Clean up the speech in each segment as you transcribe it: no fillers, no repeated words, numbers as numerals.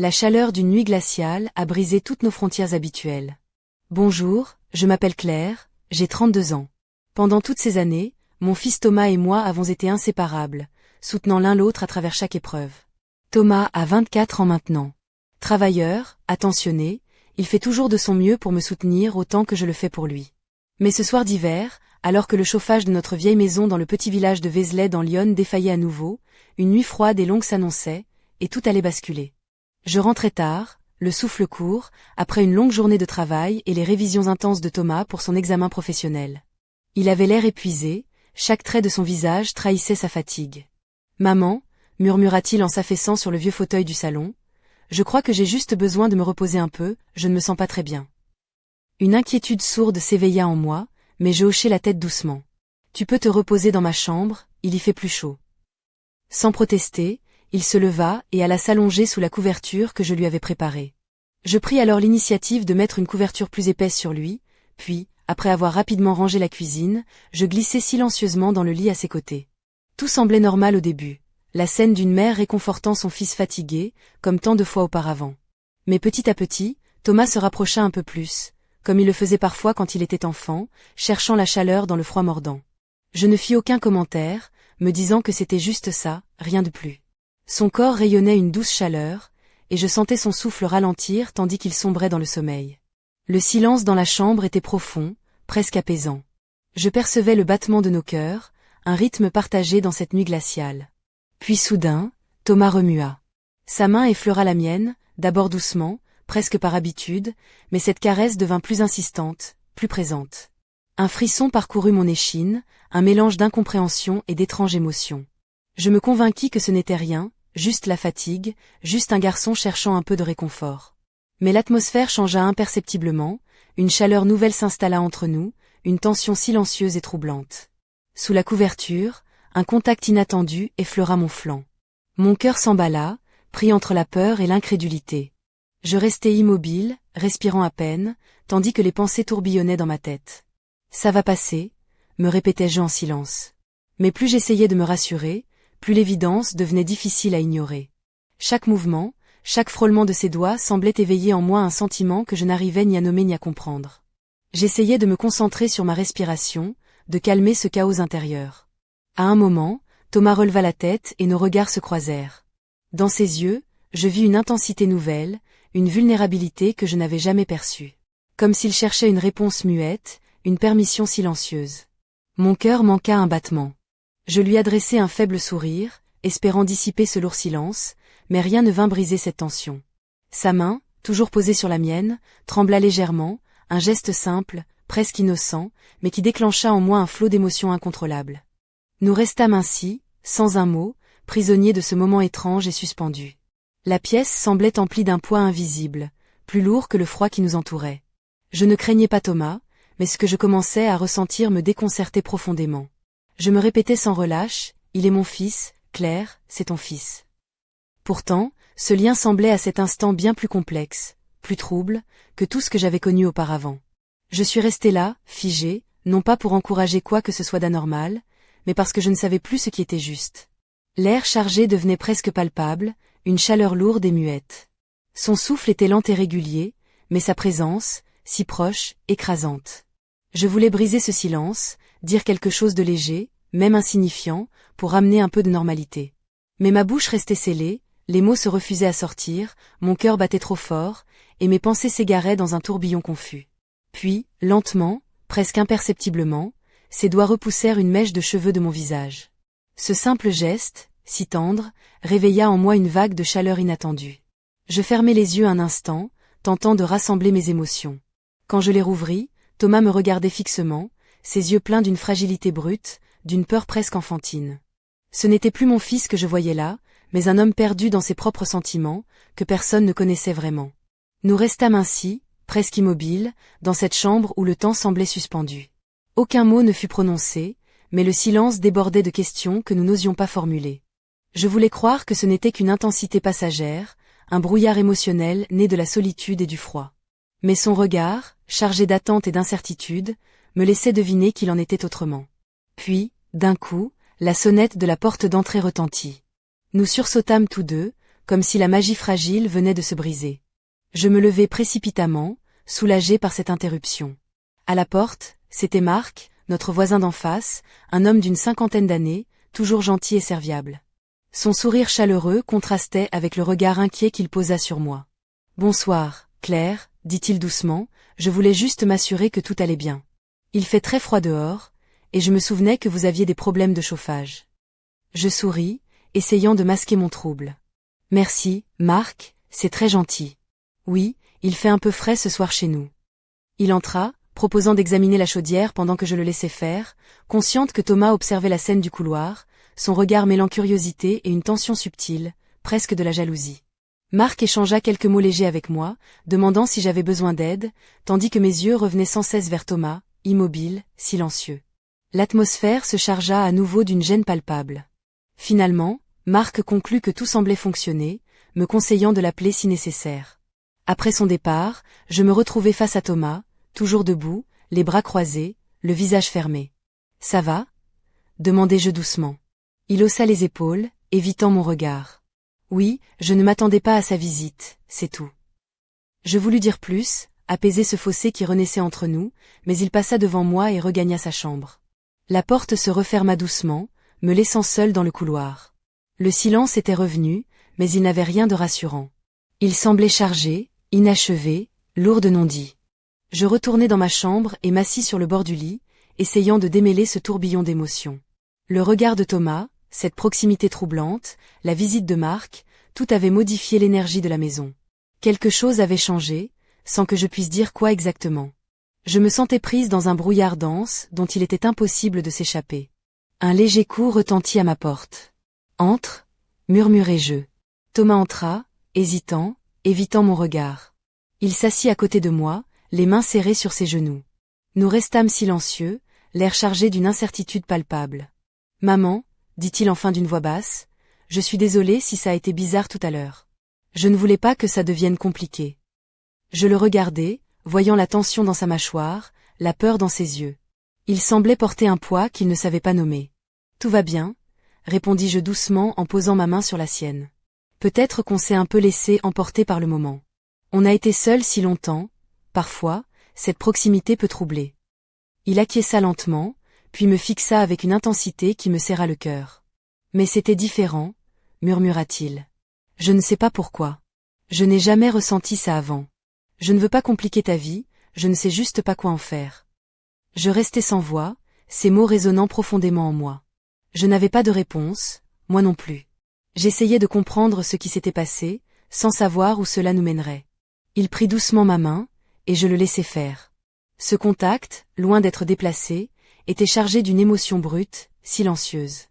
La chaleur d'une nuit glaciale a brisé toutes nos frontières habituelles. Bonjour, je m'appelle Claire, j'ai 32 ans. Pendant toutes ces années, mon fils Thomas et moi avons été inséparables, soutenant l'un l'autre à travers chaque épreuve. Thomas a 24 ans maintenant. Travailleur, attentionné, il fait toujours de son mieux pour me soutenir autant que je le fais pour lui. Mais ce soir d'hiver, alors que le chauffage de notre vieille maison dans le petit village de Vézelay dans l'Yonne défaillait à nouveau, une nuit froide et longue s'annonçait, et tout allait basculer. Je rentrais tard, le souffle court, après une longue journée de travail et les révisions intenses de Thomas pour son examen professionnel. Il avait l'air épuisé, chaque trait de son visage trahissait sa fatigue. « Maman », murmura-t-il en s'affaissant sur le vieux fauteuil du salon, « je crois que j'ai juste besoin de me reposer un peu, je ne me sens pas très bien. » Une inquiétude sourde s'éveilla en moi, mais je hochai la tête doucement. « Tu peux te reposer dans ma chambre, il y fait plus chaud. » Sans protester, il se leva et alla s'allonger sous la couverture que je lui avais préparée. Je pris alors l'initiative de mettre une couverture plus épaisse sur lui, puis, après avoir rapidement rangé la cuisine, je glissai silencieusement dans le lit à ses côtés. Tout semblait normal au début, la scène d'une mère réconfortant son fils fatigué, comme tant de fois auparavant. Mais petit à petit, Thomas se rapprocha un peu plus, comme il le faisait parfois quand il était enfant, cherchant la chaleur dans le froid mordant. Je ne fis aucun commentaire, me disant que c'était juste ça, rien de plus. Son corps rayonnait une douce chaleur, et je sentais son souffle ralentir tandis qu'il sombrait dans le sommeil. Le silence dans la chambre était profond, presque apaisant. Je percevais le battement de nos cœurs, un rythme partagé dans cette nuit glaciale. Puis soudain, Thomas remua. Sa main effleura la mienne, d'abord doucement, presque par habitude, mais cette caresse devint plus insistante, plus présente. Un frisson parcourut mon échine, un mélange d'incompréhension et d'étrange émotion. Je me convainquis que ce n'était rien, juste la fatigue, juste un garçon cherchant un peu de réconfort. Mais l'atmosphère changea imperceptiblement, une chaleur nouvelle s'installa entre nous, une tension silencieuse et troublante. Sous la couverture, un contact inattendu effleura mon flanc. Mon cœur s'emballa, pris entre la peur et l'incrédulité. Je restai immobile, respirant à peine, tandis que les pensées tourbillonnaient dans ma tête. « Ça va passer », me répétais-je en silence. Mais plus j'essayais de me rassurer, plus l'évidence devenait difficile à ignorer. Chaque mouvement, chaque frôlement de ses doigts semblait éveiller en moi un sentiment que je n'arrivais ni à nommer ni à comprendre. J'essayais de me concentrer sur ma respiration, de calmer ce chaos intérieur. À un moment, Thomas releva la tête et nos regards se croisèrent. Dans ses yeux, je vis une intensité nouvelle, une vulnérabilité que je n'avais jamais perçue. Comme s'il cherchait une réponse muette, une permission silencieuse. Mon cœur manqua un battement. Je lui adressai un faible sourire, espérant dissiper ce lourd silence, mais rien ne vint briser cette tension. Sa main, toujours posée sur la mienne, trembla légèrement, un geste simple, presque innocent, mais qui déclencha en moi un flot d'émotions incontrôlables. Nous restâmes ainsi, sans un mot, prisonniers de ce moment étrange et suspendu. La pièce semblait emplie d'un poids invisible, plus lourd que le froid qui nous entourait. Je ne craignais pas Thomas, mais ce que je commençais à ressentir me déconcertait profondément. Je me répétais sans relâche, « Il est mon fils, Claire, c'est ton fils. » Pourtant, ce lien semblait à cet instant bien plus complexe, plus trouble, que tout ce que j'avais connu auparavant. Je suis restée là, figée, non pas pour encourager quoi que ce soit d'anormal, mais parce que je ne savais plus ce qui était juste. L'air chargé devenait presque palpable, une chaleur lourde et muette. Son souffle était lent et régulier, mais sa présence, si proche, écrasante. Je voulais briser ce silence, dire quelque chose de léger, même insignifiant, pour ramener un peu de normalité. Mais ma bouche restait scellée, les mots se refusaient à sortir, mon cœur battait trop fort, et mes pensées s'égaraient dans un tourbillon confus. Puis, lentement, presque imperceptiblement, ses doigts repoussèrent une mèche de cheveux de mon visage. Ce simple geste, si tendre, réveilla en moi une vague de chaleur inattendue. Je fermai les yeux un instant, tentant de rassembler mes émotions. Quand je les rouvris, Thomas me regardait fixement, ses yeux pleins d'une fragilité brute, d'une peur presque enfantine. Ce n'était plus mon fils que je voyais là, mais un homme perdu dans ses propres sentiments, que personne ne connaissait vraiment. Nous restâmes ainsi, presque immobiles, dans cette chambre où le temps semblait suspendu. Aucun mot ne fut prononcé, mais le silence débordait de questions que nous n'osions pas formuler. Je voulais croire que ce n'était qu'une intensité passagère, un brouillard émotionnel né de la solitude et du froid. Mais son regard, chargé d'attente et d'incertitude, me laissait deviner qu'il en était autrement. Puis, d'un coup, la sonnette de la porte d'entrée retentit. Nous sursautâmes tous deux, comme si la magie fragile venait de se briser. Je me levai précipitamment, soulagé par cette interruption. À la porte, c'était Marc, notre voisin d'en face, un homme d'une 50aine d'années, toujours gentil et serviable. Son sourire chaleureux contrastait avec le regard inquiet qu'il posa sur moi. « Bonsoir, Claire, dit-il doucement, je voulais juste m'assurer que tout allait bien. Il fait très froid dehors, et je me souvenais que vous aviez des problèmes de chauffage. » Je souris, essayant de masquer mon trouble. « Merci, Marc, c'est très gentil. Oui, il fait un peu frais ce soir chez nous. » Il entra, proposant d'examiner la chaudière pendant que je le laissais faire, consciente que Thomas observait la scène du couloir, son regard mêlant curiosité et une tension subtile, presque de la jalousie. Marc échangea quelques mots légers avec moi, demandant si j'avais besoin d'aide, tandis que mes yeux revenaient sans cesse vers Thomas, immobile, silencieux. L'atmosphère se chargea à nouveau d'une gêne palpable. Finalement, Marc conclut que tout semblait fonctionner, me conseillant de l'appeler si nécessaire. Après son départ, je me retrouvai face à Thomas, toujours debout, les bras croisés, le visage fermé. « Ça va ?» demandai-je doucement. Il haussa les épaules, évitant mon regard. Oui, je ne m'attendais pas à sa visite, c'est tout. Je voulus dire plus, apaiser ce fossé qui renaissait entre nous, mais il passa devant moi et regagna sa chambre. La porte se referma doucement, me laissant seul dans le couloir. Le silence était revenu, mais il n'avait rien de rassurant. Il semblait chargé, inachevé, lourd de non-dits. Je retournai dans ma chambre et m'assis sur le bord du lit, essayant de démêler ce tourbillon d'émotions. Le regard de Thomas, cette proximité troublante, la visite de Marc, tout avait modifié l'énergie de la maison. Quelque chose avait changé, sans que je puisse dire quoi exactement. Je me sentais prise dans un brouillard dense dont il était impossible de s'échapper. Un léger coup retentit à ma porte. « Entre » murmurai-je. Thomas entra, hésitant, évitant mon regard. Il s'assit à côté de moi, les mains serrées sur ses genoux. Nous restâmes silencieux, l'air chargé d'une incertitude palpable. « Maman » dit-il enfin d'une voix basse, « je suis désolé si ça a été bizarre tout à l'heure. Je ne voulais pas que ça devienne compliqué. » Je le regardai, voyant la tension dans sa mâchoire, la peur dans ses yeux. Il semblait porter un poids qu'il ne savait pas nommer. « Tout va bien ?» répondis-je doucement en posant ma main sur la sienne. Peut-être qu'on s'est un peu laissé emporter par le moment. On a été seuls si longtemps, parfois, cette proximité peut troubler. Il acquiesça lentement, puis me fixa avec une intensité qui me serra le cœur. « Mais c'était différent, » murmura-t-il. « Je ne sais pas pourquoi. Je n'ai jamais ressenti ça avant. Je ne veux pas compliquer ta vie, je ne sais juste pas quoi en faire. » Je restai sans voix, ces mots résonnant profondément en moi. Je n'avais pas de réponse, moi non plus. J'essayais de comprendre ce qui s'était passé, sans savoir où cela nous mènerait. Il prit doucement ma main, et je le laissai faire. Ce contact, loin d'être déplacé, était chargé d'une émotion brute, silencieuse.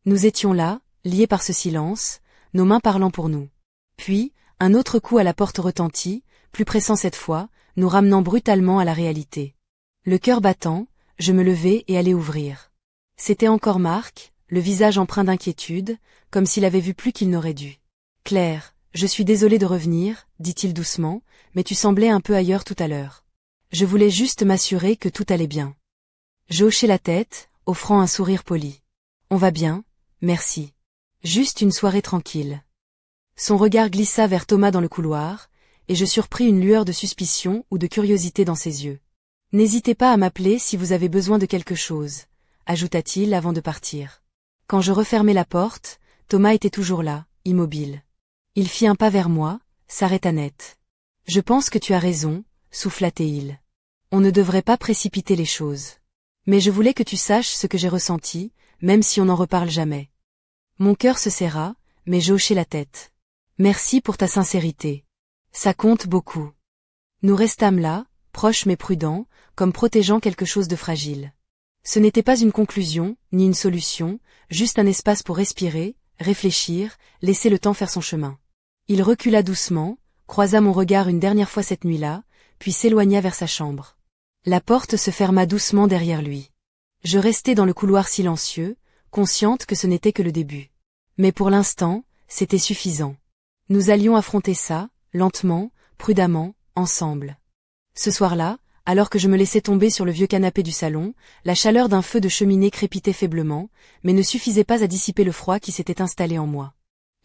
Nous étions là, liés par ce silence, nos mains parlant pour nous. Puis, un autre coup à la porte retentit, plus pressant cette fois, nous ramenant brutalement à la réalité. Le cœur battant, je me levai et allai ouvrir. C'était encore Marc, le visage empreint d'inquiétude, comme s'il avait vu plus qu'il n'aurait dû. « Claire, je suis désolé de revenir, » dit-il doucement, « mais tu semblais un peu ailleurs tout à l'heure. Je voulais juste m'assurer que tout allait bien. » Je hochai la tête, offrant un sourire poli. « On va bien, merci. Juste une soirée tranquille. » Son regard glissa vers Thomas dans le couloir, et je surpris une lueur de suspicion ou de curiosité dans ses yeux. « N'hésitez pas à m'appeler si vous avez besoin de quelque chose, » ajouta-t-il avant de partir. Quand je refermai la porte, Thomas était toujours là, immobile. Il fit un pas vers moi, s'arrêta net. « Je pense que tu as raison, » souffla-t-il. « On ne devrait pas précipiter les choses. Mais je voulais que tu saches ce que j'ai ressenti, même si on n'en reparle jamais. » Mon cœur se serra, mais je hochai la tête. « Merci pour ta sincérité. Ça compte beaucoup. » Nous restâmes là, proches mais prudents, comme protégeant quelque chose de fragile. Ce n'était pas une conclusion, ni une solution, juste un espace pour respirer, réfléchir, laisser le temps faire son chemin. Il recula doucement, croisa mon regard une dernière fois cette nuit-là, puis s'éloigna vers sa chambre. La porte se ferma doucement derrière lui. Je restai dans le couloir silencieux, consciente que ce n'était que le début. Mais pour l'instant, c'était suffisant. Nous allions affronter ça, lentement, prudemment, ensemble. Ce soir-là, alors que je me laissais tomber sur le vieux canapé du salon, la chaleur d'un feu de cheminée crépitait faiblement, mais ne suffisait pas à dissiper le froid qui s'était installé en moi.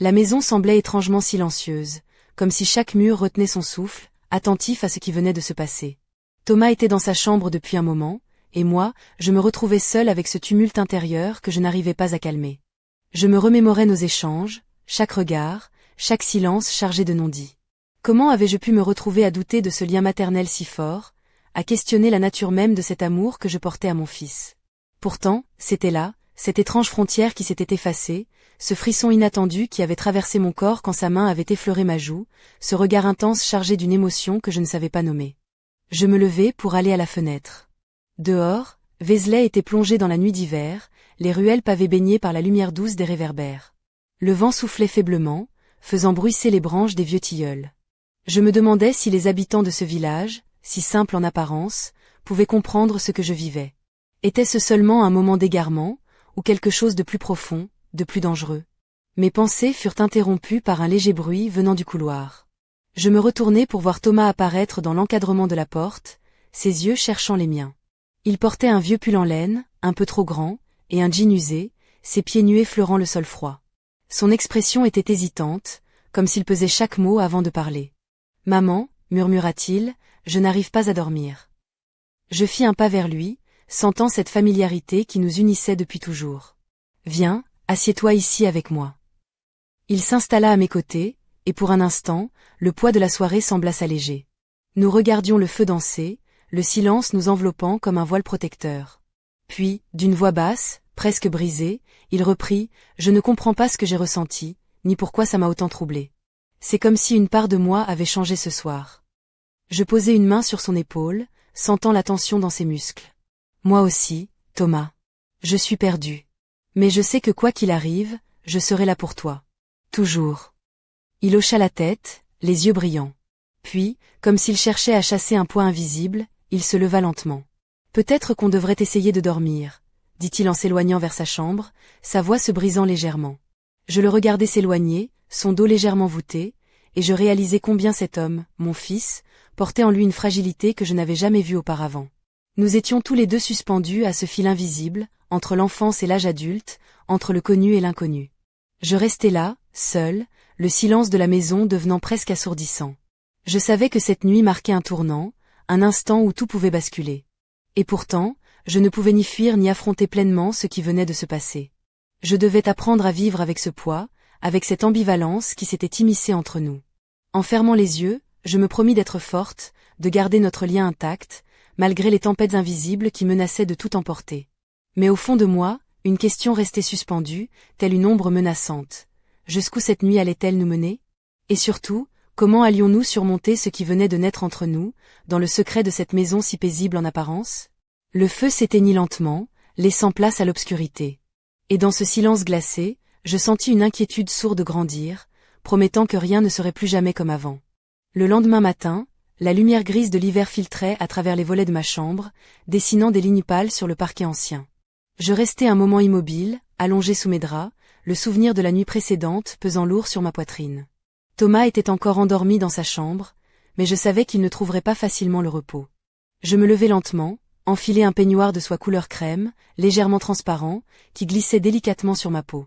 La maison semblait étrangement silencieuse, comme si chaque mur retenait son souffle, attentif à ce qui venait de se passer. Thomas était dans sa chambre depuis un moment, et moi, je me retrouvais seule avec ce tumulte intérieur que je n'arrivais pas à calmer. Je me remémorais nos échanges, chaque regard, chaque silence chargé de non-dits. Comment avais-je pu me retrouver à douter de ce lien maternel si fort, à questionner la nature même de cet amour que je portais à mon fils? Pourtant, c'était là, cette étrange frontière qui s'était effacée, ce frisson inattendu qui avait traversé mon corps quand sa main avait effleuré ma joue, ce regard intense chargé d'une émotion que je ne savais pas nommer. Je me levai pour aller à la fenêtre. Dehors, Vézelay était plongé dans la nuit d'hiver, les ruelles pavées baignées par la lumière douce des réverbères. Le vent soufflait faiblement, faisant bruisser les branches des vieux tilleuls. Je me demandais si les habitants de ce village, si simple en apparence, pouvaient comprendre ce que je vivais. Était-ce seulement un moment d'égarement, ou quelque chose de plus profond, de plus dangereux? Mes pensées furent interrompues par un léger bruit venant du couloir. Je me retournai pour voir Thomas apparaître dans l'encadrement de la porte, ses yeux cherchant les miens. Il portait un vieux pull en laine, un peu trop grand, et un jean usé, ses pieds nus effleurant le sol froid. Son expression était hésitante, comme s'il pesait chaque mot avant de parler. « Maman, murmura-t-il, je n'arrive pas à dormir. » Je fis un pas vers lui, sentant cette familiarité qui nous unissait depuis toujours. « Viens, assieds-toi ici avec moi. » Il s'installa à mes côtés, et pour un instant, le poids de la soirée sembla s'alléger. Nous regardions le feu danser, le silence nous enveloppant comme un voile protecteur. Puis, d'une voix basse, presque brisée, il reprit « Je ne comprends pas ce que j'ai ressenti, ni pourquoi ça m'a autant troublé. C'est comme si une part de moi avait changé ce soir. » Je posai une main sur son épaule, sentant la tension dans ses muscles. « Moi aussi, Thomas. Je suis perdu. Mais je sais que quoi qu'il arrive, je serai là pour toi. Toujours. » Il hocha la tête, les yeux brillants. Puis, comme s'il cherchait à chasser un poids invisible, il se leva lentement. « Peut-être qu'on devrait essayer de dormir, » dit-il en s'éloignant vers sa chambre, sa voix se brisant légèrement. Je le regardai s'éloigner, son dos légèrement voûté, et je réalisai combien cet homme, mon fils, portait en lui une fragilité que je n'avais jamais vue auparavant. Nous étions tous les deux suspendus à ce fil invisible, entre l'enfance et l'âge adulte, entre le connu et l'inconnu. Je restai là, seul, le silence de la maison devenant presque assourdissant. Je savais que cette nuit marquait un tournant, un instant où tout pouvait basculer. Et pourtant, je ne pouvais ni fuir ni affronter pleinement ce qui venait de se passer. Je devais apprendre à vivre avec ce poids, avec cette ambivalence qui s'était immiscée entre nous. En fermant les yeux, je me promis d'être forte, de garder notre lien intact, malgré les tempêtes invisibles qui menaçaient de tout emporter. Mais au fond de moi, une question restait suspendue, telle une ombre menaçante. Jusqu'où cette nuit allait-elle nous mener? Et surtout, comment allions-nous surmonter ce qui venait de naître entre nous, dans le secret de cette maison si paisible en apparence? Le feu s'éteignit lentement, laissant place à l'obscurité. Et dans ce silence glacé, je sentis une inquiétude sourde grandir, promettant que rien ne serait plus jamais comme avant. Le lendemain matin, la lumière grise de l'hiver filtrait à travers les volets de ma chambre, dessinant des lignes pâles sur le parquet ancien. Je restai un moment immobile, allongé sous mes draps, le souvenir de la nuit précédente pesant lourd sur ma poitrine. Thomas était encore endormi dans sa chambre, mais je savais qu'il ne trouverait pas facilement le repos. Je me levai lentement, enfilai un peignoir de soie couleur crème, légèrement transparent, qui glissait délicatement sur ma peau.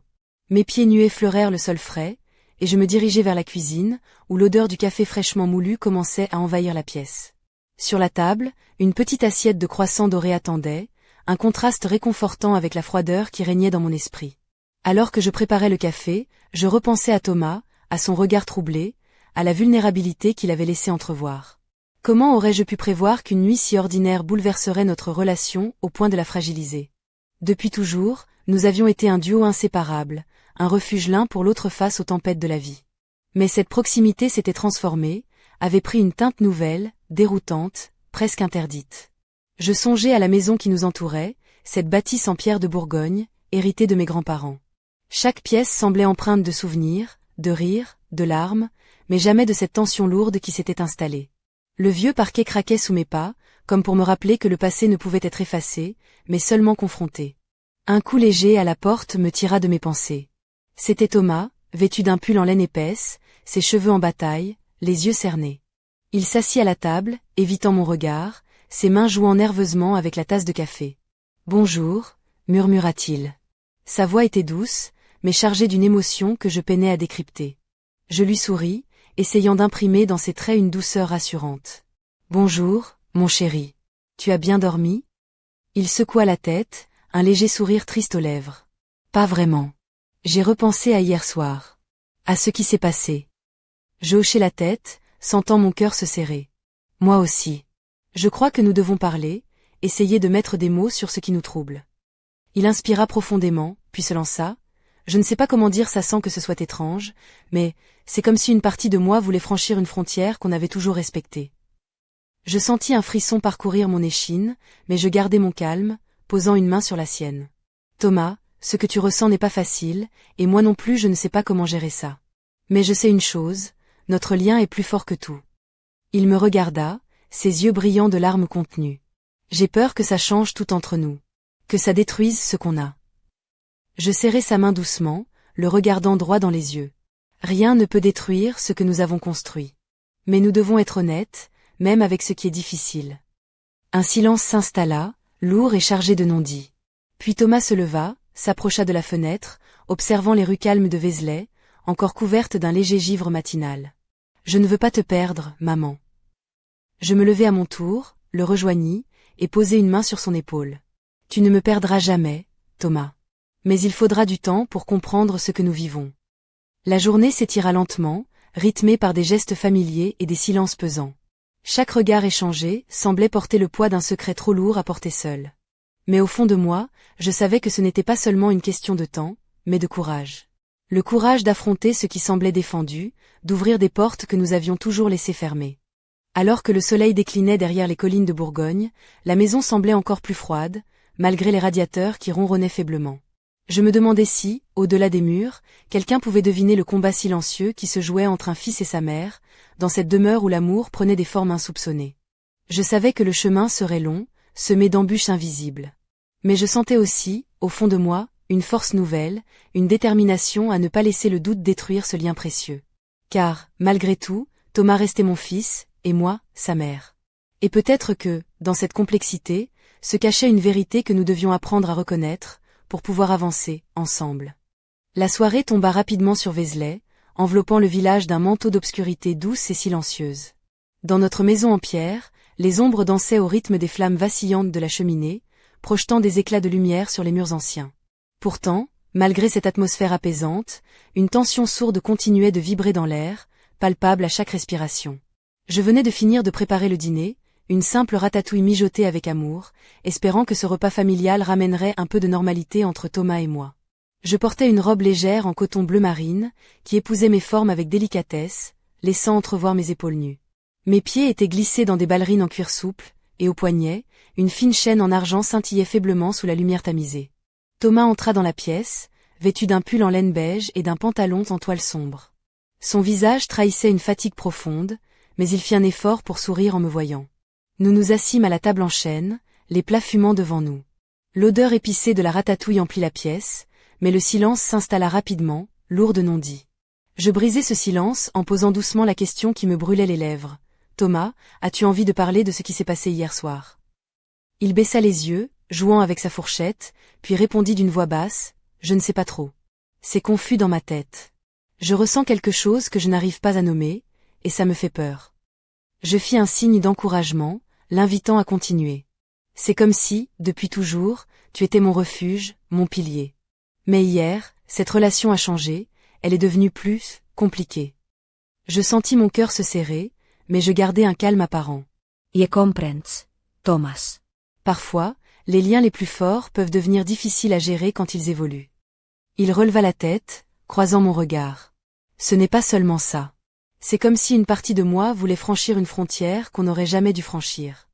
Mes pieds nus effleurèrent le sol frais, et je me dirigeai vers la cuisine, où l'odeur du café fraîchement moulu commençait à envahir la pièce. Sur la table, une petite assiette de croissants dorés attendait, un contraste réconfortant avec la froideur qui régnait dans mon esprit. Alors que je préparais le café, je repensais à Thomas, à son regard troublé, à la vulnérabilité qu'il avait laissé entrevoir. Comment aurais-je pu prévoir qu'une nuit si ordinaire bouleverserait notre relation au point de la fragiliser? Depuis toujours, nous avions été un duo inséparable, un refuge l'un pour l'autre face aux tempêtes de la vie. Mais cette proximité s'était transformée, avait pris une teinte nouvelle, déroutante, presque interdite. Je songeais à la maison qui nous entourait, cette bâtisse en pierre de Bourgogne, héritée de mes grands-parents. Chaque pièce semblait empreinte de souvenirs, de rires, de larmes, mais jamais de cette tension lourde qui s'était installée. Le vieux parquet craquait sous mes pas, comme pour me rappeler que le passé ne pouvait être effacé, mais seulement confronté. Un coup léger à la porte me tira de mes pensées. C'était Thomas, vêtu d'un pull en laine épaisse, ses cheveux en bataille, les yeux cernés. Il s'assit à la table, évitant mon regard, ses mains jouant nerveusement avec la tasse de café. « Bonjour » murmura-t-il. Sa voix était douce, mais chargé d'une émotion que je peinais à décrypter. Je lui souris, essayant d'imprimer dans ses traits une douceur rassurante. « Bonjour, mon chéri. Tu as bien dormi ?» Il secoua la tête, un léger sourire triste aux lèvres. « Pas vraiment. J'ai repensé à hier soir. À ce qui s'est passé. » Je hochai la tête, sentant mon cœur se serrer. Moi aussi. Je crois que nous devons parler, essayer de mettre des mots sur ce qui nous trouble. Il inspira profondément, puis se lança. Je ne sais pas comment dire ça sans que ce soit étrange, mais c'est comme si une partie de moi voulait franchir une frontière qu'on avait toujours respectée. Je sentis un frisson parcourir mon échine, mais je gardai mon calme, posant une main sur la sienne. Thomas, ce que tu ressens n'est pas facile, et moi non plus je ne sais pas comment gérer ça. Mais je sais une chose, notre lien est plus fort que tout. Il me regarda, ses yeux brillants de larmes contenues. J'ai peur que ça change tout entre nous. Que ça détruise ce qu'on a. Je serrai sa main doucement, le regardant droit dans les yeux. Rien ne peut détruire ce que nous avons construit. Mais nous devons être honnêtes, même avec ce qui est difficile. Un silence s'installa, lourd et chargé de non-dits. Puis Thomas se leva, s'approcha de la fenêtre, observant les rues calmes de Vézelay, encore couvertes d'un léger givre matinal. « Je ne veux pas te perdre, maman. » Je me levai à mon tour, le rejoignis, et posai une main sur son épaule. « Tu ne me perdras jamais, Thomas. Mais il faudra du temps pour comprendre ce que nous vivons. » La journée s'étira lentement, rythmée par des gestes familiers et des silences pesants. Chaque regard échangé semblait porter le poids d'un secret trop lourd à porter seul. Mais au fond de moi, je savais que ce n'était pas seulement une question de temps, mais de courage. Le courage d'affronter ce qui semblait défendu, d'ouvrir des portes que nous avions toujours laissées fermées. Alors que le soleil déclinait derrière les collines de Bourgogne, la maison semblait encore plus froide, malgré les radiateurs qui ronronnaient faiblement. Je me demandais si, au-delà des murs, quelqu'un pouvait deviner le combat silencieux qui se jouait entre un fils et sa mère, dans cette demeure où l'amour prenait des formes insoupçonnées. Je savais que le chemin serait long, semé d'embûches invisibles. Mais je sentais aussi, au fond de moi, une force nouvelle, une détermination à ne pas laisser le doute détruire ce lien précieux. Car, malgré tout, Thomas restait mon fils, et moi, sa mère. Et peut-être que, dans cette complexité, se cachait une vérité que nous devions apprendre à reconnaître, pour pouvoir avancer, ensemble. La soirée tomba rapidement sur Vézelay, enveloppant le village d'un manteau d'obscurité douce et silencieuse. Dans notre maison en pierre, les ombres dansaient au rythme des flammes vacillantes de la cheminée, projetant des éclats de lumière sur les murs anciens. Pourtant, malgré cette atmosphère apaisante, une tension sourde continuait de vibrer dans l'air, palpable à chaque respiration. Je venais de finir de préparer le dîner, une simple ratatouille mijotée avec amour, espérant que ce repas familial ramènerait un peu de normalité entre Thomas et moi. Je portais une robe légère en coton bleu marine, qui épousait mes formes avec délicatesse, laissant entrevoir mes épaules nues. Mes pieds étaient glissés dans des ballerines en cuir souple, et au poignet, une fine chaîne en argent scintillait faiblement sous la lumière tamisée. Thomas entra dans la pièce, vêtu d'un pull en laine beige et d'un pantalon en toile sombre. Son visage trahissait une fatigue profonde, mais il fit un effort pour sourire en me voyant. Nous nous assîmes à la table en chêne, les plats fumant devant nous. L'odeur épicée de la ratatouille emplit la pièce, mais le silence s'installa rapidement, lourd de non-dits. Je brisai ce silence en posant doucement la question qui me brûlait les lèvres. « Thomas, as-tu envie de parler de ce qui s'est passé hier soir ?» Il baissa les yeux, jouant avec sa fourchette, puis répondit d'une voix basse, « Je ne sais pas trop. C'est confus dans ma tête. Je ressens quelque chose que je n'arrive pas à nommer, et ça me fait peur. » Je fis un signe d'encouragement, l'invitant à continuer. C'est comme si, depuis toujours, tu étais mon refuge, mon pilier. Mais hier, cette relation a changé, elle est devenue plus compliquée. Je sentis mon cœur se serrer, mais je gardai un calme apparent. Je comprends, Thomas. Parfois, les liens les plus forts peuvent devenir difficiles à gérer quand ils évoluent. Il releva la tête, croisant mon regard. Ce n'est pas seulement ça. C'est comme si une partie de moi voulait franchir une frontière qu'on n'aurait jamais dû franchir.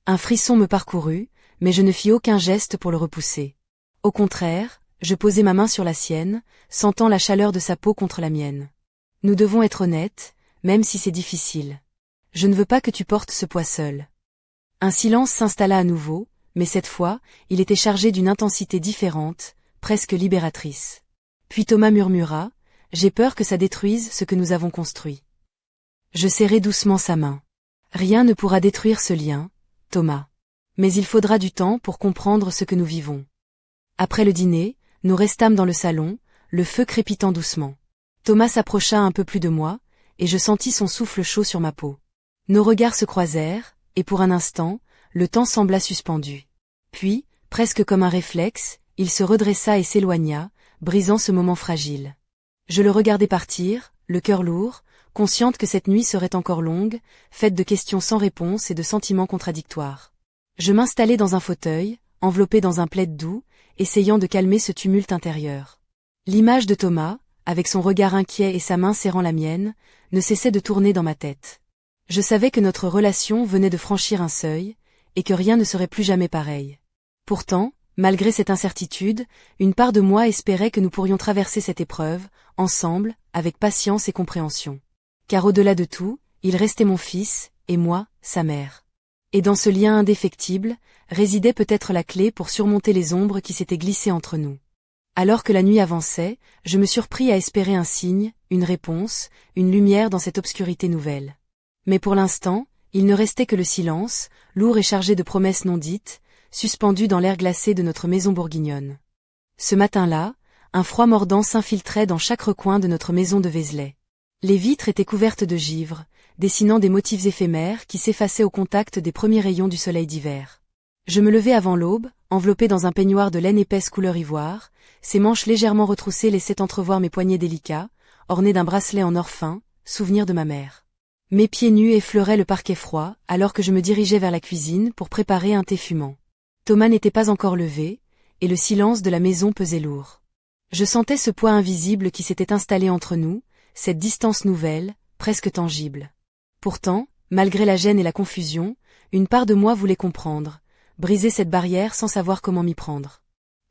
Un frisson me parcourut, mais je ne fis aucun geste pour le repousser. Au contraire, je posai ma main sur la sienne, sentant la chaleur de sa peau contre la mienne. Nous devons être honnêtes, même si c'est difficile. Je ne veux pas que tu portes ce poids seul. Un silence s'installa à nouveau, mais cette fois, il était chargé d'une intensité différente, presque libératrice. Puis Thomas murmura, « J'ai peur que ça détruise ce que nous avons construit. » Je serrai doucement sa main. « Rien ne pourra détruire ce lien, Thomas. Mais il faudra du temps pour comprendre ce que nous vivons. » Après le dîner, nous restâmes dans le salon, le feu crépitant doucement. Thomas s'approcha un peu plus de moi, et je sentis son souffle chaud sur ma peau. Nos regards se croisèrent, et pour un instant, le temps sembla suspendu. Puis, presque comme un réflexe, il se redressa et s'éloigna, brisant ce moment fragile. Je le regardais partir, le cœur lourd, consciente que cette nuit serait encore longue, faite de questions sans réponse et de sentiments contradictoires. Je m'installai dans un fauteuil, enveloppé dans un plaid doux, essayant de calmer ce tumulte intérieur. L'image de Thomas, avec son regard inquiet et sa main serrant la mienne, ne cessait de tourner dans ma tête. Je savais que notre relation venait de franchir un seuil, et que rien ne serait plus jamais pareil. Pourtant, malgré cette incertitude, une part de moi espérait que nous pourrions traverser cette épreuve, ensemble, avec patience et compréhension. Car au-delà de tout, il restait mon fils, et moi, sa mère. Et dans ce lien indéfectible, résidait peut-être la clé pour surmonter les ombres qui s'étaient glissées entre nous. Alors que la nuit avançait, je me surpris à espérer un signe, une réponse, une lumière dans cette obscurité nouvelle. Mais pour l'instant, il ne restait que le silence, lourd et chargé de promesses non dites, suspendu dans l'air glacé de notre maison bourguignonne. Ce matin-là, un froid mordant s'infiltrait dans chaque recoin de notre maison de Vézelay. Les vitres étaient couvertes de givre, dessinant des motifs éphémères qui s'effaçaient au contact des premiers rayons du soleil d'hiver. Je me levai avant l'aube, enveloppé dans un peignoir de laine épaisse couleur ivoire, ses manches légèrement retroussées laissaient entrevoir mes poignets délicats, ornés d'un bracelet en or fin, souvenir de ma mère. Mes pieds nus effleuraient le parquet froid, alors que je me dirigeais vers la cuisine pour préparer un thé fumant. Thomas n'était pas encore levé, et le silence de la maison pesait lourd. Je sentais ce poids invisible qui s'était installé entre nous, cette distance nouvelle, presque tangible. Pourtant, malgré la gêne et la confusion, une part de moi voulait comprendre, briser cette barrière sans savoir comment m'y prendre.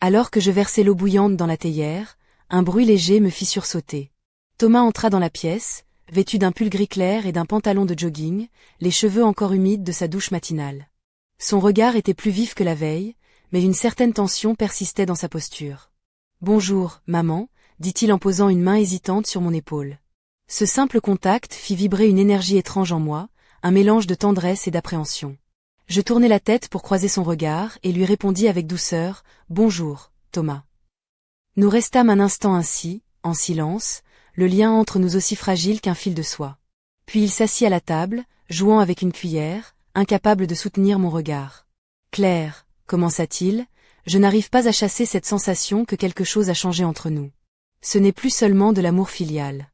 Alors que je versais l'eau bouillante dans la théière, un bruit léger me fit sursauter. Thomas entra dans la pièce, vêtu d'un pull gris clair et d'un pantalon de jogging, les cheveux encore humides de sa douche matinale. Son regard était plus vif que la veille, mais une certaine tension persistait dans sa posture. « Bonjour, maman », dit-il en posant une main hésitante sur mon épaule. Ce simple contact fit vibrer une énergie étrange en moi, un mélange de tendresse et d'appréhension. Je tournai la tête pour croiser son regard et lui répondis avec douceur « Bonjour, Thomas ». Nous restâmes un instant ainsi, en silence, le lien entre nous aussi fragile qu'un fil de soie. Puis il s'assit à la table, jouant avec une cuillère, incapable de soutenir mon regard. « Claire », commença-t-il, « je n'arrive pas à chasser cette sensation que quelque chose a changé entre nous. Ce n'est plus seulement de l'amour filial. »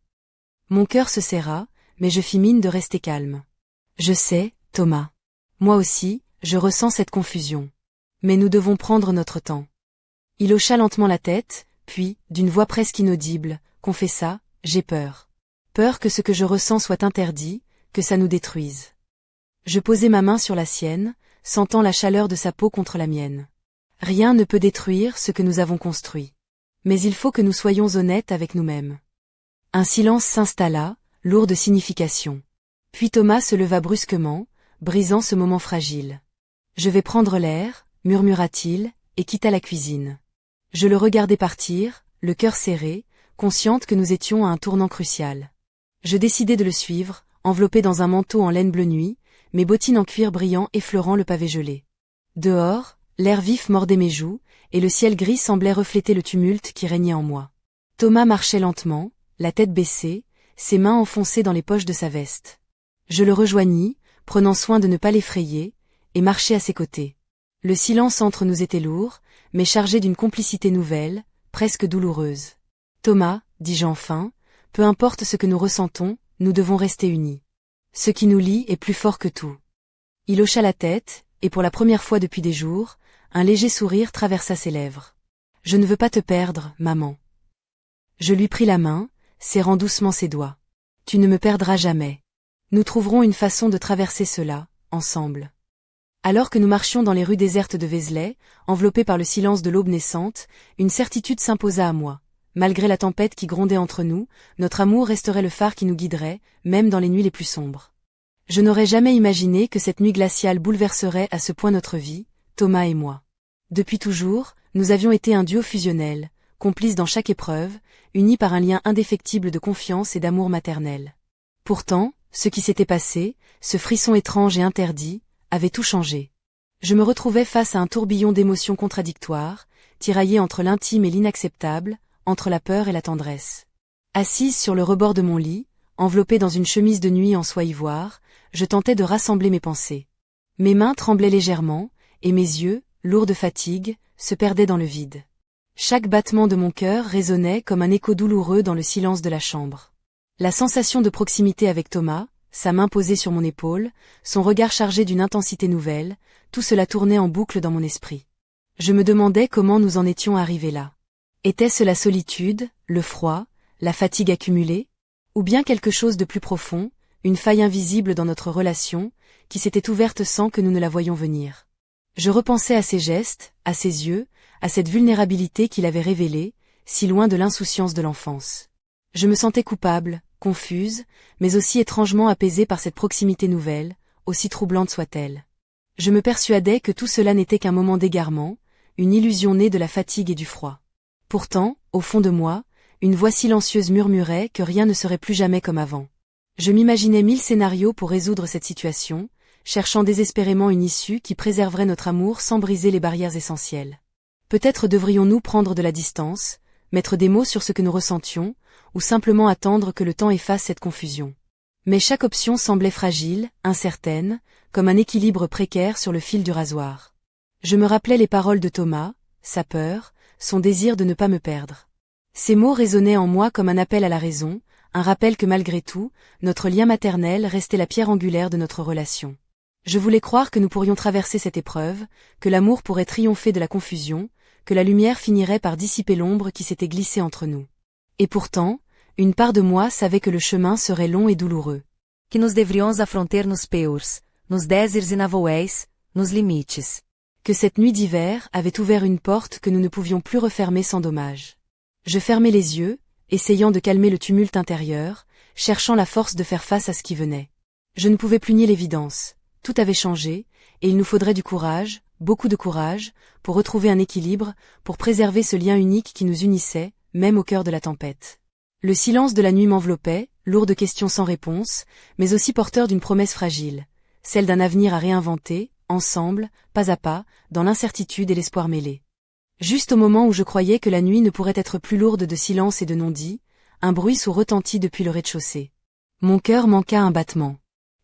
Mon cœur se serra, mais je fis mine de rester calme. « Je sais, Thomas. Moi aussi, je ressens cette confusion. Mais nous devons prendre notre temps. » Il hocha lentement la tête, puis, d'une voix presque inaudible, confessa « J'ai peur. Peur que ce que je ressens soit interdit, que ça nous détruise. » Je posai ma main sur la sienne, sentant la chaleur de sa peau contre la mienne. Rien ne peut détruire ce que nous avons construit. Mais il faut que nous soyons honnêtes avec nous-mêmes. Un silence s'installa, lourd de signification. Puis Thomas se leva brusquement, brisant ce moment fragile. « Je vais prendre l'air », murmura-t-il, et quitta la cuisine. Je le regardai partir, le cœur serré, consciente que nous étions à un tournant crucial. Je décidai de le suivre, enveloppé dans un manteau en laine bleu nuit, mes bottines en cuir brillant effleurant le pavé gelé. Dehors, l'air vif mordait mes joues, et le ciel gris semblait refléter le tumulte qui régnait en moi. Thomas marchait lentement, la tête baissée, ses mains enfoncées dans les poches de sa veste. Je le rejoignis, prenant soin de ne pas l'effrayer, et marchai à ses côtés. Le silence entre nous était lourd, mais chargé d'une complicité nouvelle, presque douloureuse. « Thomas, dis-je enfin, peu importe ce que nous ressentons, nous devons rester unis. Ce qui nous lie est plus fort que tout. » Il hocha la tête, et pour la première fois depuis des jours, un léger sourire traversa ses lèvres. « Je ne veux pas te perdre, maman. » Je lui pris la main, serrant doucement ses doigts. « Tu ne me perdras jamais. Nous trouverons une façon de traverser cela, ensemble. » Alors que nous marchions dans les rues désertes de Vézelay, enveloppés par le silence de l'aube naissante, une certitude s'imposa à moi. Malgré la tempête qui grondait entre nous, notre amour resterait le phare qui nous guiderait, même dans les nuits les plus sombres. Je n'aurais jamais imaginé que cette nuit glaciale bouleverserait à ce point notre vie, Thomas et moi. Depuis toujours, nous avions été un duo fusionnel, complices dans chaque épreuve, unis par un lien indéfectible de confiance et d'amour maternel. Pourtant, ce qui s'était passé, ce frisson étrange et interdit, avait tout changé. Je me retrouvais face à un tourbillon d'émotions contradictoires, tiraillé entre l'intime et l'inacceptable, entre la peur et la tendresse. Assise sur le rebord de mon lit, enveloppée dans une chemise de nuit en soie ivoire, je tentais de rassembler mes pensées. Mes mains tremblaient légèrement, et mes yeux, lourds de fatigue, se perdaient dans le vide. Chaque battement de mon cœur résonnait comme un écho douloureux dans le silence de la chambre. La sensation de proximité avec Thomas, sa main posée sur mon épaule, son regard chargé d'une intensité nouvelle, tout cela tournait en boucle dans mon esprit. Je me demandais comment nous en étions arrivés là. Était-ce la solitude, le froid, la fatigue accumulée? Ou bien quelque chose de plus profond, une faille invisible dans notre relation, qui s'était ouverte sans que nous ne la voyions venir? Je repensais à ses gestes, à ses yeux, à cette vulnérabilité qu'il avait révélée, si loin de l'insouciance de l'enfance. Je me sentais coupable, confuse, mais aussi étrangement apaisée par cette proximité nouvelle, aussi troublante soit-elle. Je me persuadais que tout cela n'était qu'un moment d'égarement, une illusion née de la fatigue et du froid. Pourtant, au fond de moi, une voix silencieuse murmurait que rien ne serait plus jamais comme avant. Je m'imaginais 1000 scénarios pour résoudre cette situation, cherchant désespérément une issue qui préserverait notre amour sans briser les barrières essentielles. Peut-être devrions-nous prendre de la distance, mettre des mots sur ce que nous ressentions, ou simplement attendre que le temps efface cette confusion. Mais chaque option semblait fragile, incertaine, comme un équilibre précaire sur le fil du rasoir. Je me rappelais les paroles de Thomas, sa peur, son désir de ne pas me perdre. Ces mots résonnaient en moi comme un appel à la raison, un rappel que malgré tout, notre lien maternel restait la pierre angulaire de notre relation. Je voulais croire que nous pourrions traverser cette épreuve, que l'amour pourrait triompher de la confusion, que la lumière finirait par dissiper l'ombre qui s'était glissée entre nous. Et pourtant, une part de moi savait que le chemin serait long et douloureux. Que nos deverions affronter nos peurs, nos désirs inavoués, nos limites. Que cette nuit d'hiver avait ouvert une porte que nous ne pouvions plus refermer sans dommage. Je fermais les yeux, essayant de calmer le tumulte intérieur, cherchant la force de faire face à ce qui venait. Je ne pouvais plus nier l'évidence. Tout avait changé, et il nous faudrait du courage, beaucoup de courage, pour retrouver un équilibre, pour préserver ce lien unique qui nous unissait, même au cœur de la tempête. Le silence de la nuit m'enveloppait, lourd de questions sans réponse, mais aussi porteur d'une promesse fragile, celle d'un avenir à réinventer, ensemble, pas à pas, dans l'incertitude et l'espoir mêlés. Juste au moment où je croyais que la nuit ne pourrait être plus lourde de silence et de non-dits, un bruit sourd retentit depuis le rez-de-chaussée. Mon cœur manqua un battement.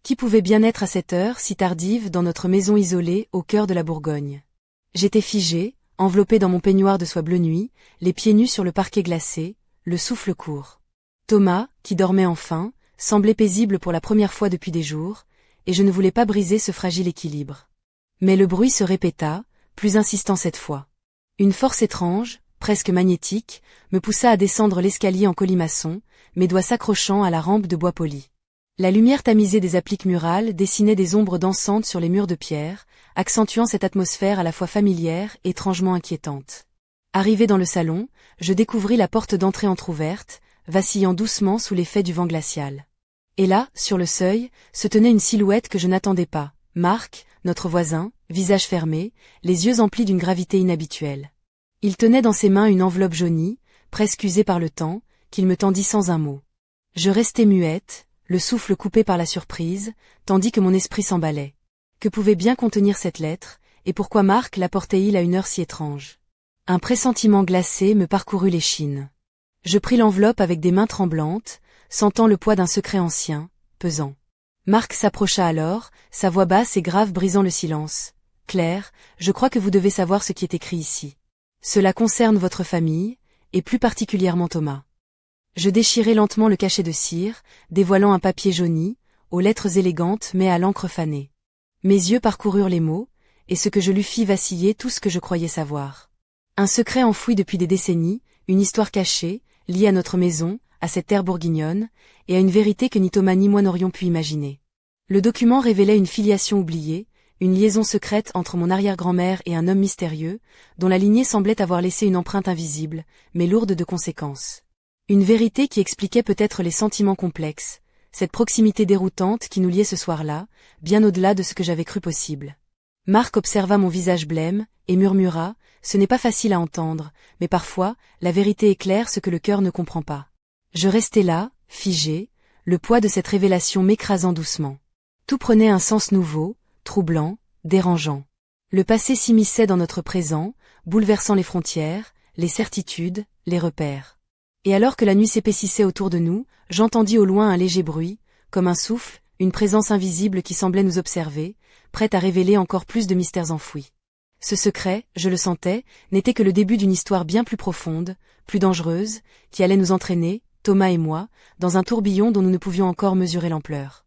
Qui pouvait bien être à cette heure si tardive dans notre maison isolée au cœur de la Bourgogne? J'étais figée, enveloppée dans mon peignoir de soie bleu nuit, les pieds nus sur le parquet glacé, le souffle court. Thomas, qui dormait enfin, semblait paisible pour la première fois depuis des jours, et je ne voulais pas briser ce fragile équilibre. Mais le bruit se répéta, plus insistant cette fois. Une force étrange, presque magnétique, me poussa à descendre l'escalier en colimaçon, mes doigts s'accrochant à la rampe de bois poli. La lumière tamisée des appliques murales dessinait des ombres dansantes sur les murs de pierre, accentuant cette atmosphère à la fois familière et étrangement inquiétante. Arrivé dans le salon, je découvris la porte d'entrée entr'ouverte, vacillant doucement sous l'effet du vent glacial. Et là, sur le seuil, se tenait une silhouette que je n'attendais pas, Marc, notre voisin, visage fermé, les yeux emplis d'une gravité inhabituelle. Il tenait dans ses mains une enveloppe jaunie, presque usée par le temps, qu'il me tendit sans un mot. Je restai muette, le souffle coupé par la surprise, tandis que mon esprit s'emballait. Que pouvait bien contenir cette lettre, et pourquoi Marc l'apportait-il à une heure si étrange? Un pressentiment glacé me parcourut l'échine. Je pris l'enveloppe avec des mains tremblantes, sentant le poids d'un secret ancien, pesant. Marc s'approcha alors, sa voix basse et grave brisant le silence. « Claire, je crois que vous devez savoir ce qui est écrit ici. Cela concerne votre famille, et plus particulièrement Thomas. » Je déchirai lentement le cachet de cire, dévoilant un papier jauni, aux lettres élégantes mais à l'encre fanée. Mes yeux parcoururent les mots, et ce que je lui fis vaciller tout ce que je croyais savoir. Un secret enfoui depuis des décennies, une histoire cachée, liée à notre maison, à cette terre bourguignonne, et à une vérité que ni Thomas ni moi n'aurions pu imaginer. Le document révélait une filiation oubliée, une liaison secrète entre mon arrière-grand-mère et un homme mystérieux, dont la lignée semblait avoir laissé une empreinte invisible, mais lourde de conséquences. Une vérité qui expliquait peut-être les sentiments complexes, cette proximité déroutante qui nous liait ce soir-là, bien au-delà de ce que j'avais cru possible. Marc observa mon visage blême, et murmura, « Ce n'est pas facile à entendre, mais parfois, la vérité éclaire ce que le cœur ne comprend pas. » Je restai là, figé, le poids de cette révélation m'écrasant doucement. Tout prenait un sens nouveau, troublant, dérangeant. Le passé s'immisçait dans notre présent, bouleversant les frontières, les certitudes, les repères. Et alors que la nuit s'épaississait autour de nous, j'entendis au loin un léger bruit, comme un souffle, une présence invisible qui semblait nous observer, prête à révéler encore plus de mystères enfouis. Ce secret, je le sentais, n'était que le début d'une histoire bien plus profonde, plus dangereuse, qui allait nous entraîner, Thomas et moi, dans un tourbillon dont nous ne pouvions encore mesurer l'ampleur.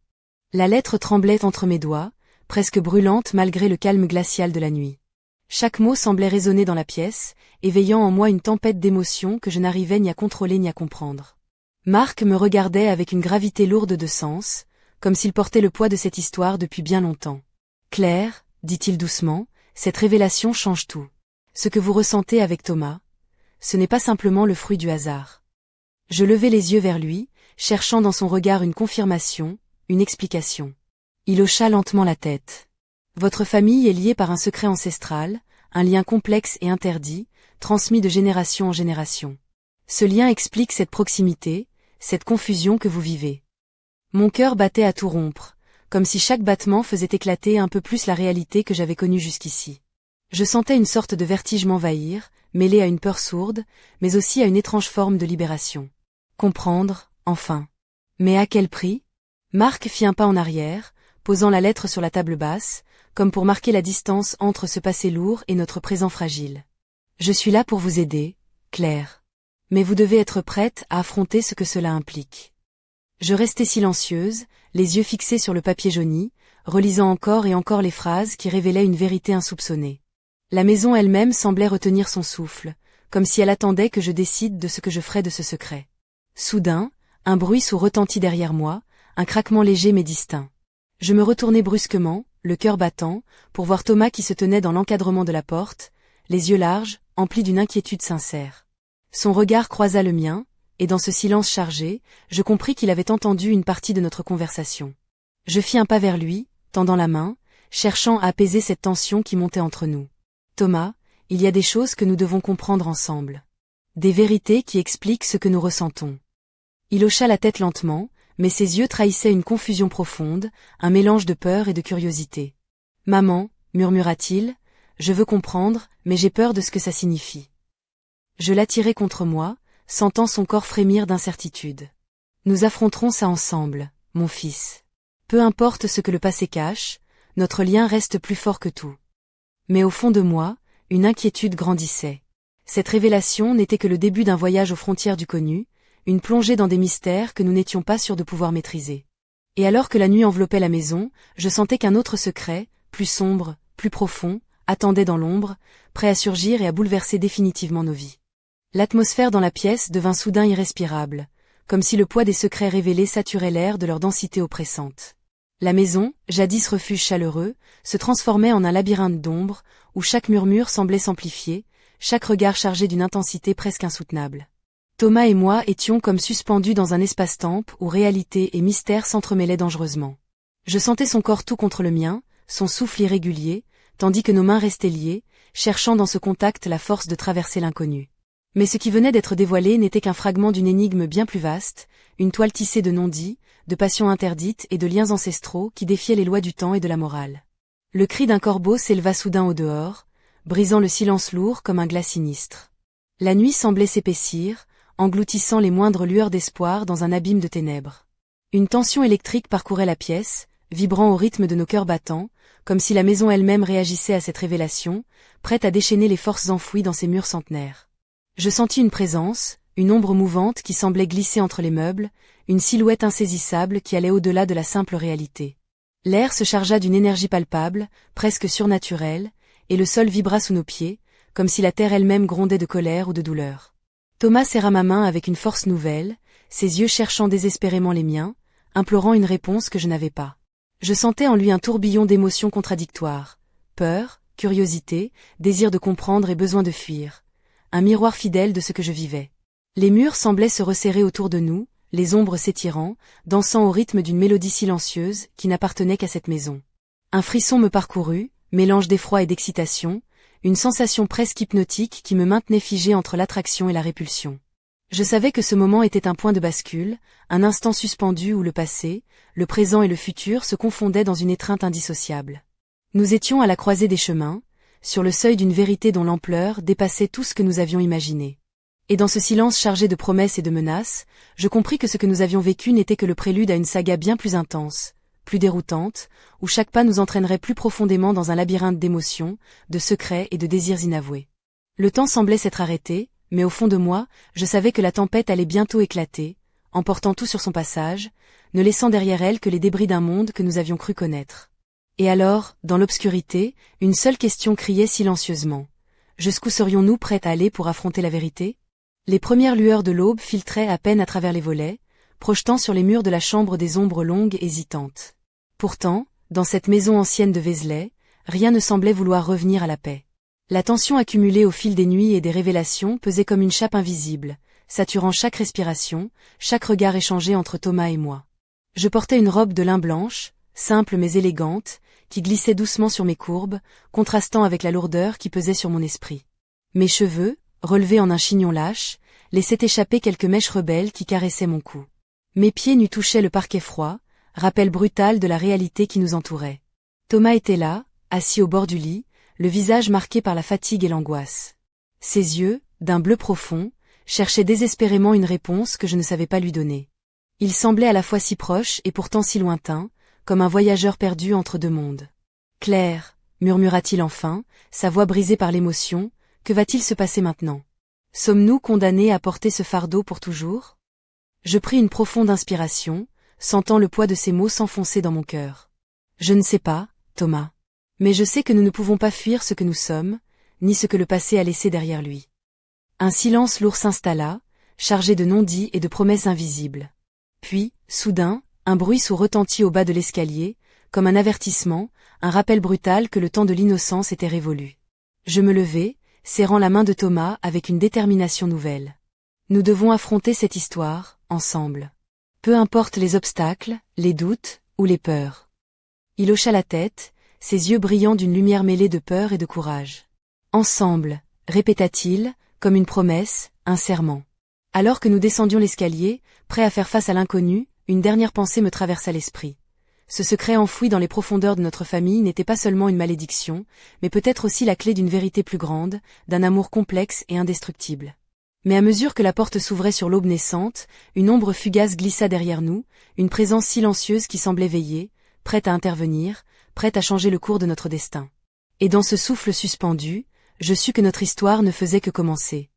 La lettre tremblait entre mes doigts, presque brûlante malgré le calme glacial de la nuit. Chaque mot semblait résonner dans la pièce, éveillant en moi une tempête d'émotions que je n'arrivais ni à contrôler ni à comprendre. Marc me regardait avec une gravité lourde de sens, comme s'il portait le poids de cette histoire depuis bien longtemps. « Claire, dit-il doucement, cette révélation change tout. Ce que vous ressentez avec Thomas, ce n'est pas simplement le fruit du hasard. » Je levai les yeux vers lui, cherchant dans son regard une confirmation, une explication. Il hocha lentement la tête. « Votre famille est liée par un secret ancestral, un lien complexe et interdit, transmis de génération en génération. Ce lien explique cette proximité, cette confusion que vous vivez. » Mon cœur battait à tout rompre, comme si chaque battement faisait éclater un peu plus la réalité que j'avais connue jusqu'ici. Je sentais une sorte de vertige m'envahir, mêlé à une peur sourde, mais aussi à une étrange forme de libération. Comprendre, enfin. Mais à quel prix? Marc fit un pas en arrière, posant la lettre sur la table basse, comme pour marquer la distance entre ce passé lourd et notre présent fragile. Je suis là pour vous aider, Claire. Mais vous devez être prête à affronter ce que cela implique. Je restais silencieuse, les yeux fixés sur le papier jauni, relisant encore et encore les phrases qui révélaient une vérité insoupçonnée. La maison elle-même semblait retenir son souffle, comme si elle attendait que je décide de ce que je ferais de ce secret. Soudain, un bruit sourd retentit derrière moi, un craquement léger mais distinct. Je me retournai brusquement, le cœur battant, pour voir Thomas qui se tenait dans l'encadrement de la porte, les yeux larges, emplis d'une inquiétude sincère. Son regard croisa le mien, et dans ce silence chargé, je compris qu'il avait entendu une partie de notre conversation. Je fis un pas vers lui, tendant la main, cherchant à apaiser cette tension qui montait entre nous. « Thomas, il y a des choses que nous devons comprendre ensemble. Des vérités qui expliquent ce que nous ressentons. » Il hocha la tête lentement, mais ses yeux trahissaient une confusion profonde, un mélange de peur et de curiosité. « Maman, murmura-t-il, je veux comprendre, mais j'ai peur de ce que ça signifie. » Je l'attirai contre moi, sentant son corps frémir d'incertitude. « Nous affronterons ça ensemble, mon fils. Peu importe ce que le passé cache, notre lien reste plus fort que tout. » Mais au fond de moi, une inquiétude grandissait. Cette révélation n'était que le début d'un voyage aux frontières du connu, une plongée dans des mystères que nous n'étions pas sûrs de pouvoir maîtriser. Et alors que la nuit enveloppait la maison, je sentais qu'un autre secret, plus sombre, plus profond, attendait dans l'ombre, prêt à surgir et à bouleverser définitivement nos vies. L'atmosphère dans la pièce devint soudain irrespirable, comme si le poids des secrets révélés saturait l'air de leur densité oppressante. La maison, jadis refuge chaleureux, se transformait en un labyrinthe d'ombre, où chaque murmure semblait s'amplifier, chaque regard chargé d'une intensité presque insoutenable. Thomas et moi étions comme suspendus dans un espace-temps où réalité et mystère s'entremêlaient dangereusement. Je sentais son corps tout contre le mien, son souffle irrégulier, tandis que nos mains restaient liées, cherchant dans ce contact la force de traverser l'inconnu. Mais ce qui venait d'être dévoilé n'était qu'un fragment d'une énigme bien plus vaste, une toile tissée de non-dits, de passions interdites et de liens ancestraux qui défiaient les lois du temps et de la morale. Le cri d'un corbeau s'éleva soudain au dehors, brisant le silence lourd comme un glas sinistre. La nuit semblait s'épaissir, engloutissant les moindres lueurs d'espoir dans un abîme de ténèbres. Une tension électrique parcourait la pièce, vibrant au rythme de nos cœurs battants, comme si la maison elle-même réagissait à cette révélation, prête à déchaîner les forces enfouies dans ses murs centenaires. Je sentis une présence, une ombre mouvante qui semblait glisser entre les meubles, une silhouette insaisissable qui allait au-delà de la simple réalité. L'air se chargea d'une énergie palpable, presque surnaturelle, et le sol vibra sous nos pieds, comme si la terre elle-même grondait de colère ou de douleur. Thomas serra ma main avec une force nouvelle, ses yeux cherchant désespérément les miens, implorant une réponse que je n'avais pas. Je sentais en lui un tourbillon d'émotions contradictoires, peur, curiosité, désir de comprendre et besoin de fuir. Un miroir fidèle de ce que je vivais. Les murs semblaient se resserrer autour de nous, les ombres s'étirant, dansant au rythme d'une mélodie silencieuse qui n'appartenait qu'à cette maison. Un frisson me parcourut, mélange d'effroi et d'excitation, une sensation presque hypnotique qui me maintenait figé entre l'attraction et la répulsion. Je savais que ce moment était un point de bascule, un instant suspendu où le passé, le présent et le futur se confondaient dans une étreinte indissociable. Nous étions à la croisée des chemins, sur le seuil d'une vérité dont l'ampleur dépassait tout ce que nous avions imaginé. Et dans ce silence chargé de promesses et de menaces, je compris que ce que nous avions vécu n'était que le prélude à une saga bien plus intense, plus déroutante, où chaque pas nous entraînerait plus profondément dans un labyrinthe d'émotions, de secrets et de désirs inavoués. Le temps semblait s'être arrêté, mais au fond de moi, je savais que la tempête allait bientôt éclater, emportant tout sur son passage, ne laissant derrière elle que les débris d'un monde que nous avions cru connaître. Et alors, dans l'obscurité, une seule question criait silencieusement. Jusqu'où serions-nous prêts à aller pour affronter la vérité? Les premières lueurs de l'aube filtraient à peine à travers les volets, projetant sur les murs de la chambre des ombres longues hésitantes. Pourtant, dans cette maison ancienne de Vézelay, rien ne semblait vouloir revenir à la paix. La tension accumulée au fil des nuits et des révélations pesait comme une chape invisible, saturant chaque respiration, chaque regard échangé entre Thomas et moi. Je portais une robe de lin blanche, simple mais élégante, qui glissait doucement sur mes courbes, contrastant avec la lourdeur qui pesait sur mon esprit. Mes cheveux, relevés en un chignon lâche, laissaient échapper quelques mèches rebelles qui caressaient mon cou. Mes pieds nus touchaient le parquet froid, rappel brutal de la réalité qui nous entourait. Thomas était là, assis au bord du lit, le visage marqué par la fatigue et l'angoisse. Ses yeux, d'un bleu profond, cherchaient désespérément une réponse que je ne savais pas lui donner. Il semblait à la fois si proche et pourtant si lointain, comme un voyageur perdu entre deux mondes. « Claire, » murmura-t-il enfin, sa voix brisée par l'émotion, « que va-t-il se passer maintenant? Sommes-nous condamnés à porter ce fardeau pour toujours ?» Je pris une profonde inspiration, sentant le poids de ces mots s'enfoncer dans mon cœur. « Je ne sais pas, Thomas. Mais je sais que nous ne pouvons pas fuir ce que nous sommes, ni ce que le passé a laissé derrière lui. » Un silence lourd s'installa, chargé de non-dits et de promesses invisibles. Puis, soudain, un bruit sourd retentit au bas de l'escalier, comme un avertissement, un rappel brutal que le temps de l'innocence était révolu. Je me levai, serrant la main de Thomas avec une détermination nouvelle. Nous devons affronter cette histoire, ensemble. Peu importe les obstacles, les doutes, ou les peurs. Il hocha la tête, ses yeux brillant d'une lumière mêlée de peur et de courage. Ensemble, répéta-t-il, comme une promesse, un serment. Alors que nous descendions l'escalier, prêts à faire face à l'inconnu, une dernière pensée me traversa l'esprit. Ce secret enfoui dans les profondeurs de notre famille n'était pas seulement une malédiction, mais peut-être aussi la clé d'une vérité plus grande, d'un amour complexe et indestructible. Mais à mesure que la porte s'ouvrait sur l'aube naissante, une ombre fugace glissa derrière nous, une présence silencieuse qui semblait veiller, prête à intervenir, prête à changer le cours de notre destin. Et dans ce souffle suspendu, je sus que notre histoire ne faisait que commencer.